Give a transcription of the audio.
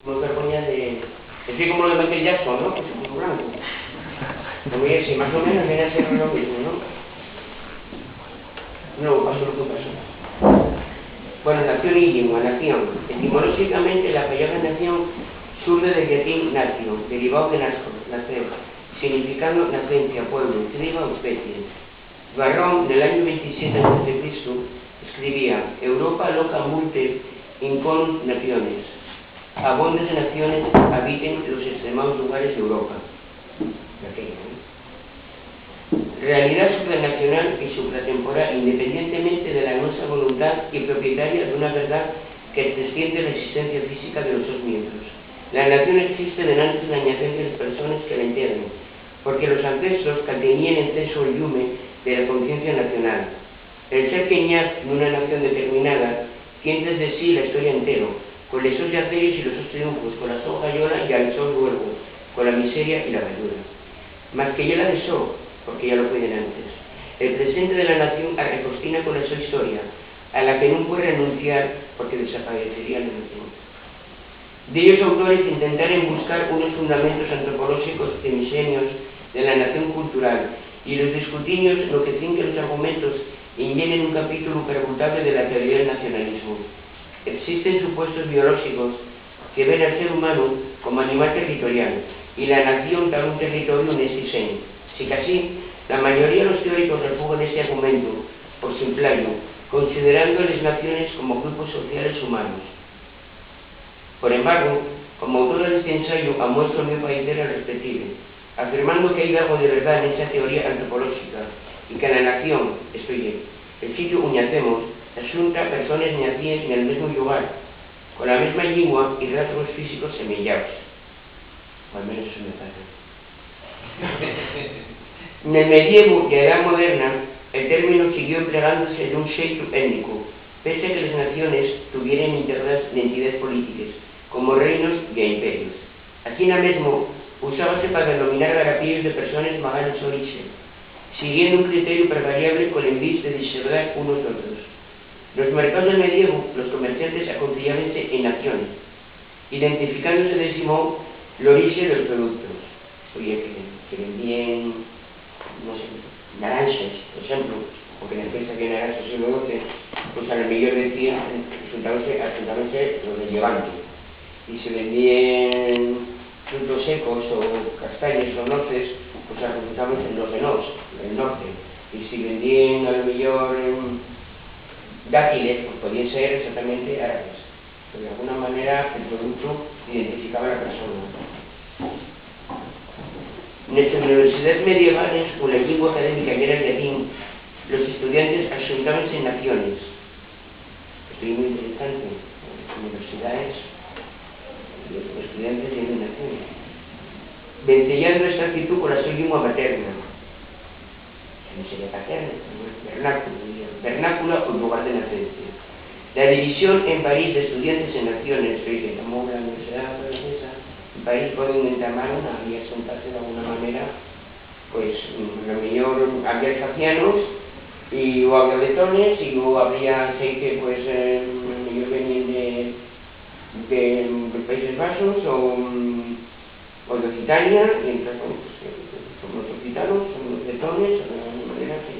Como vergüenza de... Es como lo de Michael Jackson, ¿no? Que se puso blanco. Como ya sí, más o menos viene a ser lo mismo, ¿no? No, pasó lo que pasó. Bueno, nación y lengua, nación. Etimológicamente, la palabra nación surge del latín natio, derivado de nacer, significando nacencia, pueblo, tribu o especie. Varrón, en el año 27 a.C., escribía: Europa loca multe incon naciones. Abundes de naciones habiten los extremados lugares de Europa. Realidad supranacional y supratemporal, independientemente de la nuestra voluntad y propietaria de una verdad que trasciende la existencia física de los dos miembros. La nación existe delante de la añadencia de personas que la integran, porque los ancestros que tenían exceso el yume de la conciencia nacional. El ser que ñaz en una nación determinada tiene desde sí la historia entero, con los sus yaceres y los sus triunfos, con la soja llora y al sol luego, con la miseria y la verdura. Más que ya la de so, porque ya lo fue antes. El presente de la nación arrecostina con la su historia, a la que no puede renunciar porque desaparecería la nación. De ellos autores intentaron buscar unos fundamentos antropológicos primigenios de la nación cultural, y los discutinios lo que tienen que los argumentos inhieren un capítulo permutable de la teoría del nacionalismo. Existen supuestos biológicos que ven al ser humano como animal territorial, y la nación tal un territorio un existente. Si casi, la mayoría de los teóricos refugan ese argumento, por simplario, considerando las naciones como grupos sociales humanos. Por embargo, como autor de este ensayo, amuestro mi parecer al respectivo, afirmando que hay algo de verdad en esa teoría antropológica, y que la nación, estoy el sitio donde nacemos, asunta personas nacidas en el mismo lugar, con la misma lengua y rasgos físicos semejantes. O al menos eso me parece. En el medievo y la edad moderna, el término siguió empleándose de un xeito étnico, pese a que las naciones tuvieran integradas entidades políticas, como reinos y imperios. Aquí mismo usábase para denominar garapillos de personas maganas origen, siguiendo un criterio prevariable con el envís de discernir unos de otros. Los mercados del medievo, los comerciantes aconsejabanse en naciones, identificándose de Simón el origen de los productos. Oye, que vendían, no sé, naranjas, por ejemplo, porque en la empresa que naranjas y luego pues a lo mejor decían, asuntábanse los de Levante. Y se vendían frutos secos o castañas o nueces, pues asuntábanse los de del norte. Y si vendían a lo mejor dátiles, pues podían ser exactamente árabes. Pero de alguna manera el producto identificaba a la persona. En las universidades medievales, con la lengua académica que era el latín, los estudiantes asuntábanse en naciones. Esto es muy interesante. En las universidades, los estudiantes tienen naciones. Vencellando esta actitud con la su lengua materna. No sería paterna, vernácula o lugar de nacencia. La división en París de estudiantes en naciones, que como la Universidad Francesa, en París pueden entamar una y asentarse de alguna manera, pues a lo mejor habría alsacianos o habría letones y luego habría gente pues ellos venían de Países Bajos o de Occitania, y entonces pues, somos los occitanos, somos los letones, de alguna manera que